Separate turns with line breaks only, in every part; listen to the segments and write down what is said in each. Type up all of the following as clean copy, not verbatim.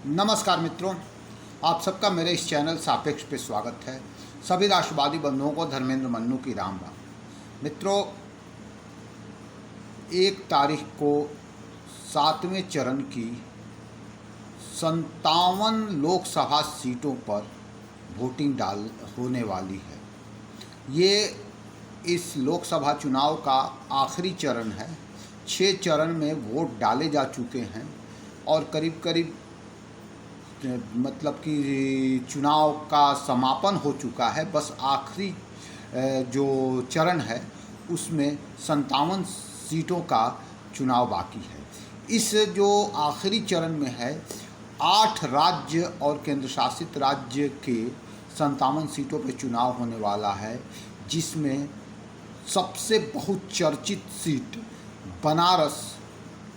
नमस्कार मित्रों, आप सबका मेरे इस चैनल सापेक्ष पे स्वागत है। सभी राष्ट्रवादी बंधुओं को धर्मेंद्र मन्नू की राम राम। मित्रों, 1 तारीख को 7वें चरण की 57 लोकसभा सीटों पर वोटिंग होने वाली है। ये इस लोकसभा चुनाव का आखिरी चरण है। 6 चरण में वोट डाले जा चुके हैं और करीब करीब मतलब कि चुनाव का समापन हो चुका है। बस आखिरी जो चरण है उसमें 57 सीटों का चुनाव बाकी है। इस जो आखिरी चरण में है, 8 राज्य और केंद्र शासित राज्य के 57 सीटों पर चुनाव होने वाला है, जिसमें सबसे बहुचर्चित सीट बनारस,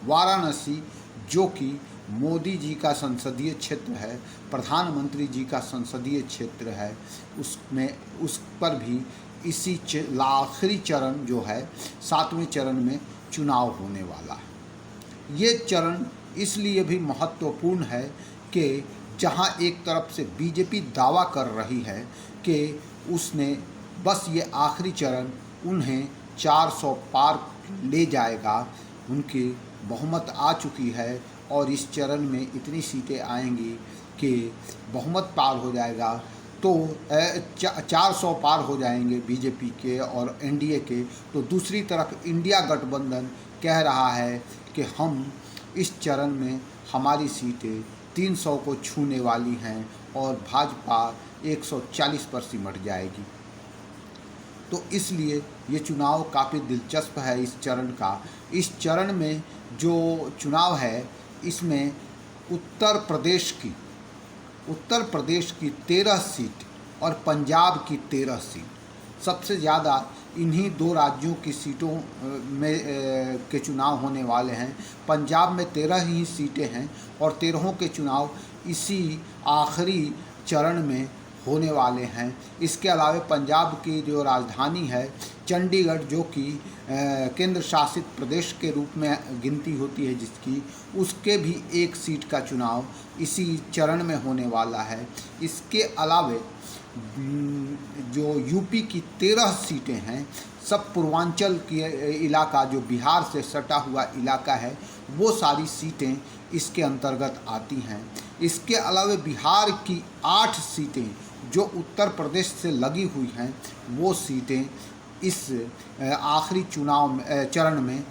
वाराणसी, जो कि मोदी जी का संसदीय क्षेत्र है, प्रधानमंत्री जी का संसदीय क्षेत्र है, उस पर भी इसी आखिरी चरण जो है 7वें चरण में चुनाव होने वाला है। ये चरण इसलिए भी महत्वपूर्ण है कि जहां एक तरफ से बीजेपी दावा कर रही है कि उसने बस ये आखिरी चरण उन्हें 400 पार ले जाएगा, उनकी बहुमत आ चुकी है और इस चरण में इतनी सीटें आएंगी कि बहुमत पार हो जाएगा, तो 400 पार हो जाएंगे बीजेपी के और एनडीए के। तो दूसरी तरफ इंडिया गठबंधन कह रहा है कि हम इस चरण में हमारी सीटें 300 को छूने वाली हैं और भाजपा 140 पर सिमट जाएगी। तो इसलिए ये चुनाव काफ़ी दिलचस्प है इस चरण का। इस चरण में जो चुनाव है, इसमें उत्तर प्रदेश की 13 सीट और पंजाब की 13 सीट, सबसे ज़्यादा इन्हीं 2 राज्यों की सीटों में के चुनाव होने वाले हैं। पंजाब में 13 ही सीटें हैं और 13 के चुनाव इसी आखिरी चरण में होने वाले हैं। इसके अलावा पंजाब की जो राजधानी है चंडीगढ़, जो कि केंद्र शासित प्रदेश के रूप में गिनती होती है जिसकी, उसके भी 1 सीट का चुनाव इसी चरण में होने वाला है। इसके अलावा जो यूपी की 13 सीटें हैं, सब पूर्वांचल के इलाका जो बिहार से सटा हुआ इलाका है, वो सारी सीटें इसके अंतर्गत आती हैं। इसके अलावा बिहार की 8 सीटें जो उत्तर प्रदेश से लगी हुई हैं, वो सीटें इस आखिरी चरण में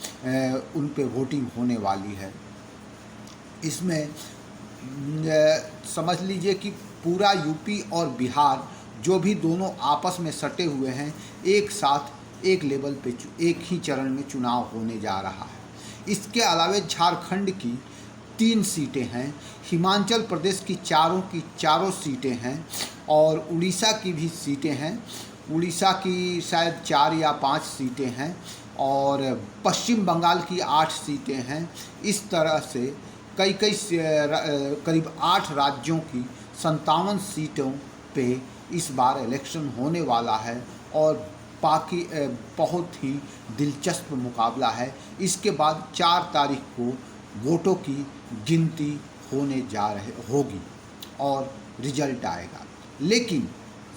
उन पे वोटिंग होने वाली है। इसमें समझ लीजिए कि पूरा यूपी और बिहार जो भी दोनों आपस में सटे हुए हैं, एक साथ एक लेवल पे एक ही चरण में चुनाव होने जा रहा है। इसके अलावा झारखंड की 3 सीटें हैं, हिमाचल प्रदेश की चारों सीटें हैं और उड़ीसा की भी सीटें हैं। उड़ीसा की शायद 4 या 5 सीटें हैं और पश्चिम बंगाल की 8 सीटें हैं। इस तरह से करीब 8 राज्यों की 57 सीटों पे इस बार इलेक्शन होने वाला है और बाकी बहुत ही दिलचस्प मुकाबला है। इसके बाद 4 तारीख को वोटों की गिनती होगी और रिजल्ट आएगा। लेकिन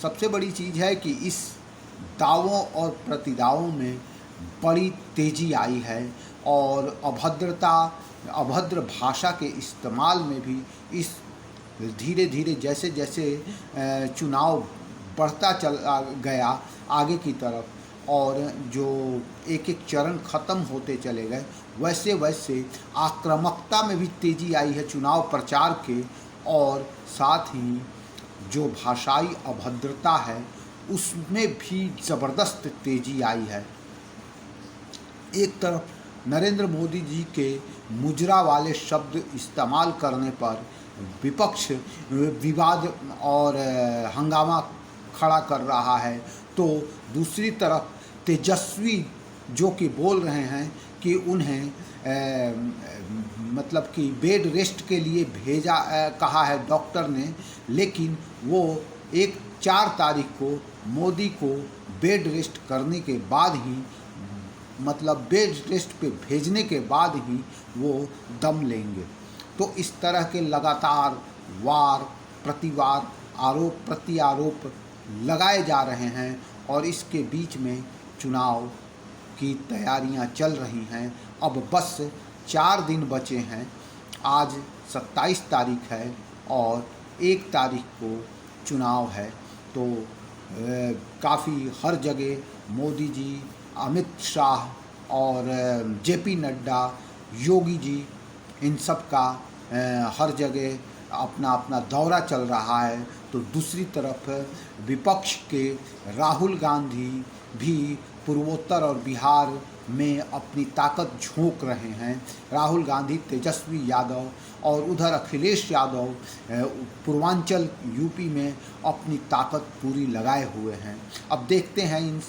सबसे बड़ी चीज़ है कि इस दावों और प्रतिदावों में बड़ी तेज़ी आई है और अभद्र भाषा के इस्तेमाल में भी इस धीरे धीरे जैसे जैसे चुनाव बढ़ता चला गया आगे की तरफ और जो एक एक चरण ख़त्म होते चले गए, वैसे वैसे आक्रामकता में भी तेज़ी आई है चुनाव प्रचार के, और साथ ही जो भाषाई अभद्रता है उसमें भी ज़बरदस्त तेज़ी आई है। एक तरफ नरेंद्र मोदी जी के मुजरा वाले शब्द इस्तेमाल करने पर विपक्ष विवाद और हंगामा खड़ा कर रहा है, तो दूसरी तरफ तेजस्वी जो कि बोल रहे हैं कि उन्हें मतलब कि बेड रेस्ट के लिए कहा है डॉक्टर ने, लेकिन वो 4 तारीख को मोदी को बेड रेस्ट करने के बाद ही, मतलब बेड रेस्ट पे भेजने के बाद ही वो दम लेंगे। तो इस तरह के लगातार वार प्रतिवार आरोप प्रत्यारोप लगाए जा रहे हैं और इसके बीच में चुनाव की तैयारियां चल रही हैं। अब बस 4 दिन बचे हैं। आज 27 तारीख है और 1 तारीख को चुनाव है। तो काफ़ी हर जगह मोदी जी, अमित शाह और जेपी नड्डा, योगी जी, इन सब का हर जगह अपना अपना दौरा चल रहा है। तो दूसरी तरफ विपक्ष के राहुल गांधी भी पूर्वोत्तर और बिहार में अपनी ताकत झोंक रहे हैं। राहुल गांधी, तेजस्वी यादव और उधर अखिलेश यादव पूर्वांचल यूपी में अपनी ताकत पूरी लगाए हुए हैं। अब देखते हैं इन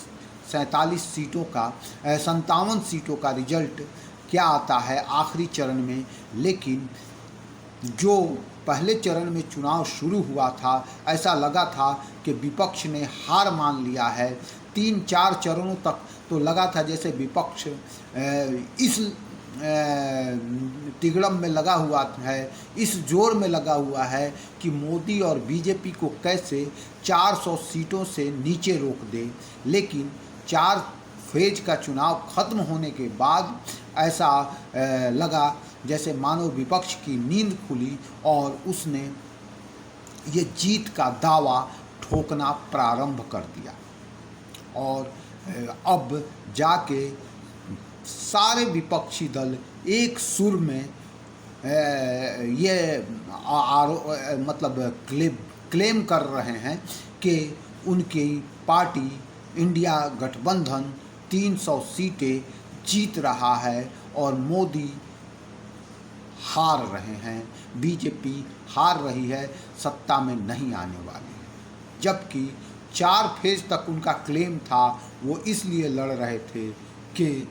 57 सीटों का 57 सीटों का रिजल्ट क्या आता है आखिरी चरण में। लेकिन जो पहले चरण में चुनाव शुरू हुआ था, ऐसा लगा था कि विपक्ष ने हार मान लिया है। 3-4 चरणों तक तो लगा था जैसे विपक्ष इस तिगड़म में लगा हुआ है, इस जोर में लगा हुआ है कि मोदी और बीजेपी को कैसे 400 सीटों से नीचे रोक दे। लेकिन 4 फेज का चुनाव खत्म होने के बाद ऐसा लगा जैसे मानो विपक्ष की नींद खुली और उसने ये जीत का दावा ठोकना प्रारंभ कर दिया। और अब जाके सारे विपक्षी दल एक सुर में ये मतलब क्लेम कर रहे हैं कि उनकी पार्टी इंडिया गठबंधन 300 सीटें जीत रहा है और मोदी हार रहे हैं, बीजेपी हार रही है, सत्ता में नहीं आने वाली है। जबकि 4 फेज तक उनका क्लेम था, वो इसलिए लड़ रहे थे कि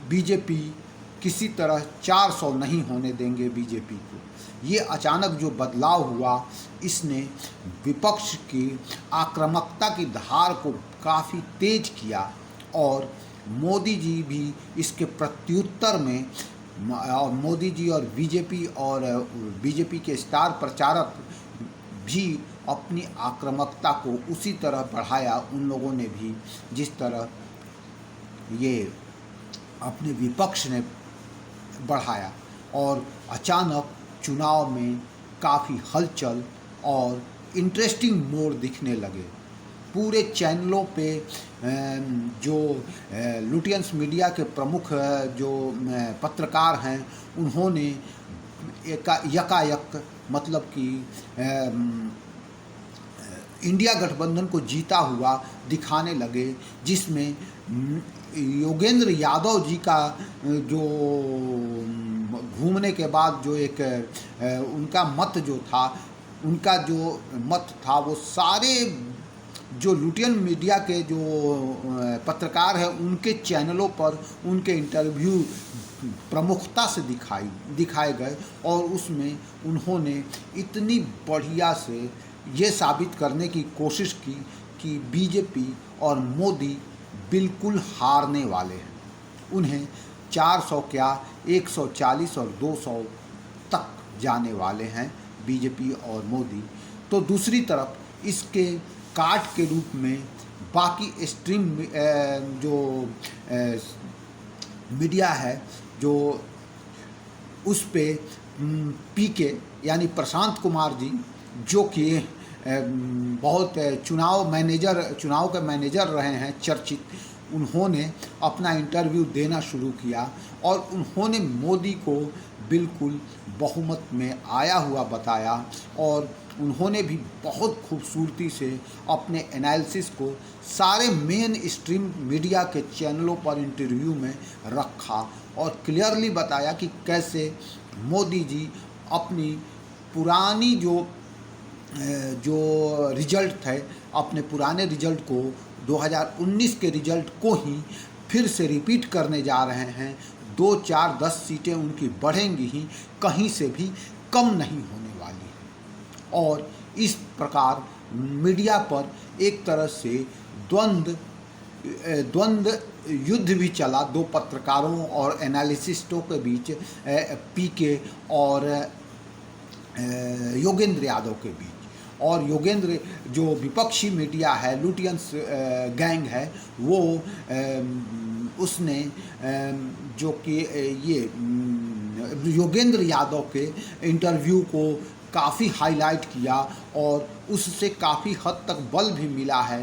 बीजेपी किसी तरह 400 नहीं होने देंगे बीजेपी को। ये अचानक जो बदलाव हुआ, इसने विपक्ष की आक्रामकता की धार को काफ़ी तेज किया और मोदी जी भी इसके प्रत्युत्तर में, और मोदी जी और बीजेपी के स्टार प्रचारक भी अपनी आक्रामकता को उसी तरह बढ़ाया। उन लोगों ने भी जिस तरह ये अपने विपक्ष ने बढ़ाया और अचानक चुनाव में काफ़ी हलचल और इंटरेस्टिंग मोड़ दिखने लगे। पूरे चैनलों पे जो लुटियंस मीडिया के प्रमुख जो पत्रकार हैं, उन्होंने यकायक मतलब कि इंडिया गठबंधन को जीता हुआ दिखाने लगे, जिसमें योगेंद्र यादव जी का जो घूमने के बाद जो एक उनका मत जो था, वो सारे जो लुटियन मीडिया के जो पत्रकार हैं उनके चैनलों पर उनके इंटरव्यू प्रमुखता से दिखाए गए और उसमें उन्होंने इतनी बढ़िया से ये साबित करने की कोशिश की कि बीजेपी और मोदी बिल्कुल हारने वाले हैं। उन्हें 400 क्या 140 और 200 तक जाने वाले हैं बीजेपी और मोदी। तो दूसरी तरफ इसके काट के रूप में बाकी स्ट्रीम जो मीडिया है, जो उस पे पीके यानी प्रशांत कुमार जी, जो कि बहुत चुनाव के मैनेजर रहे हैं चर्चित, उन्होंने अपना इंटरव्यू देना शुरू किया और उन्होंने मोदी को बिल्कुल बहुमत में आया हुआ बताया और उन्होंने भी बहुत खूबसूरती से अपने एनालिसिस को सारे मेन स्ट्रीम मीडिया के चैनलों पर इंटरव्यू में रखा और क्लियरली बताया कि कैसे मोदी जी अपनी पुरानी जो रिजल्ट थे, अपने पुराने रिजल्ट को 2019 के रिजल्ट को ही फिर से रिपीट करने जा रहे हैं। 2, 4, 10 सीटें उनकी बढ़ेंगी ही, कहीं से भी कम नहीं होने वाली है। और इस प्रकार मीडिया पर एक तरह से द्वंद्व युद्ध भी चला दो पत्रकारों और एनालिसिस्टों के बीच, पीके और योगेंद्र यादव के बीच। और योगेंद्र जो विपक्षी मीडिया है, लुटियंस गैंग है, वो उसने जो कि ये योगेंद्र यादव के इंटरव्यू को काफ़ी हाईलाइट किया और उससे काफ़ी हद तक बल भी मिला है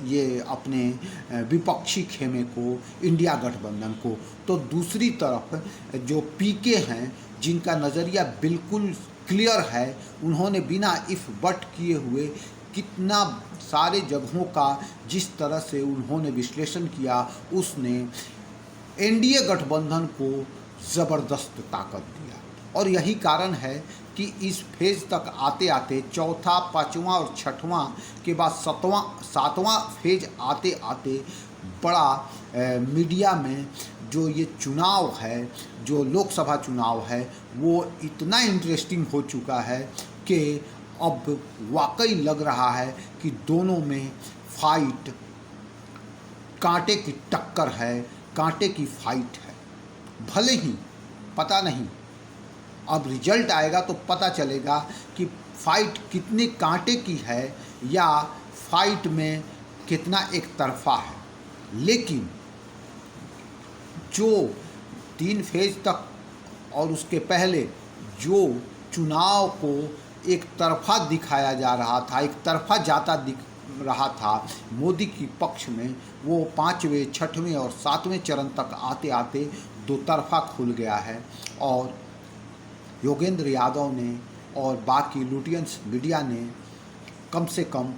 ये अपने विपक्षी खेमे को, इंडिया गठबंधन को। तो दूसरी तरफ जो पीके हैं, जिनका नज़रिया बिल्कुल क्लियर है, उन्होंने बिना इफ बट किए हुए कितना सारे जगहों का जिस तरह से उन्होंने विश्लेषण किया, उसने एनडीए गठबंधन को ज़बरदस्त ताकत दिया। और यही कारण है कि इस फेज़ तक आते आते, चौथा, पाँचवा और छठवां के बाद सातवां फेज आते आते बड़ा मीडिया में जो ये चुनाव है, जो लोकसभा चुनाव है, वो इतना इंटरेस्टिंग हो चुका है कि अब वाकई लग रहा है कि दोनों में फाइट, कांटे की टक्कर है, कांटे की फाइट है। भले ही पता नहीं, अब रिजल्ट आएगा तो पता चलेगा कि फाइट कितने कांटे की है या फाइट में कितना एक तरफा है। लेकिन जो 3 फेज तक और उसके पहले जो चुनाव को एक तरफा दिखाया जा रहा था, एक तरफा जाता दिख रहा था मोदी की पक्ष में, वो 5वें, 6वें और 7वें चरण तक आते आते दो तरफा खुल गया है। और योगेंद्र यादव ने और बाकी लुटियंस मीडिया ने कम से कम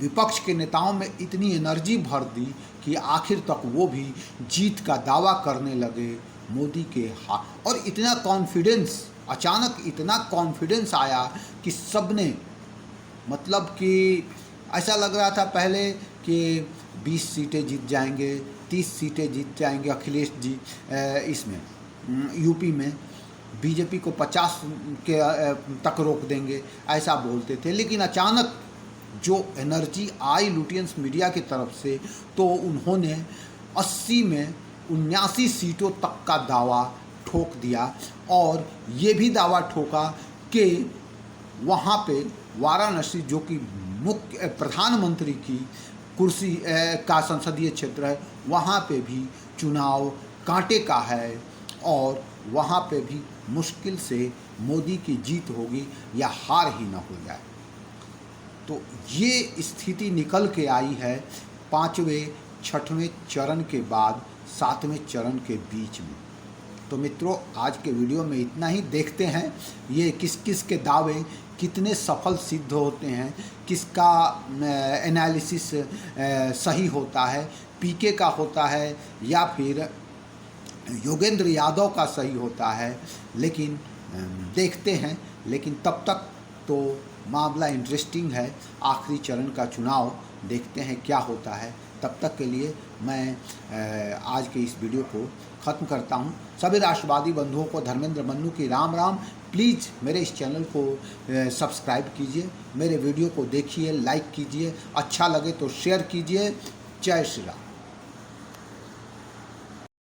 विपक्ष के नेताओं में इतनी एनर्जी भर दी कि आखिर तक वो भी जीत का दावा करने लगे मोदी के हाथ। और इतना कॉन्फिडेंस, अचानक इतना कॉन्फिडेंस आया कि सबने, मतलब कि ऐसा लग रहा था पहले कि 20 सीटें जीत जाएंगे, 30 सीटें जीत जाएंगे अखिलेश जी इसमें यूपी में, बीजेपी को 50 के तक रोक देंगे, ऐसा बोलते थे। लेकिन अचानक जो एनर्जी आई लुटियंस मीडिया की तरफ से, तो उन्होंने 80 में 79 सीटों तक का दावा ठोक दिया। और ये भी दावा ठोका कि वहाँ पे वाराणसी, जो कि मुख्य प्रधानमंत्री की कुर्सी का संसदीय क्षेत्र है, वहाँ पे भी चुनाव कांटे का है और वहाँ पे भी मुश्किल से मोदी की जीत होगी या हार ही न हो जाए। तो ये स्थिति निकल के आई है 5वें, 6वें चरण के बाद 7वें चरण के बीच में। तो मित्रों, आज के वीडियो में इतना ही। देखते हैं ये किस किस के दावे कितने सफल सिद्ध होते हैं, किसका एनालिसिस सही होता है, पीके का होता है या फिर योगेंद्र यादव का सही होता है। लेकिन देखते हैं। लेकिन तब तक तो मामला इंटरेस्टिंग है। आखिरी चरण का चुनाव, देखते हैं क्या होता है। तब तक के लिए मैं आज के इस वीडियो को ख़त्म करता हूं। सभी राष्ट्रवादी बंधुओं को धर्मेंद्र मन्नू की राम राम। प्लीज़ मेरे इस चैनल को सब्सक्राइब कीजिए, मेरे वीडियो को देखिए, लाइक कीजिए, अच्छा लगे तो शेयर कीजिए। जय श्री राम।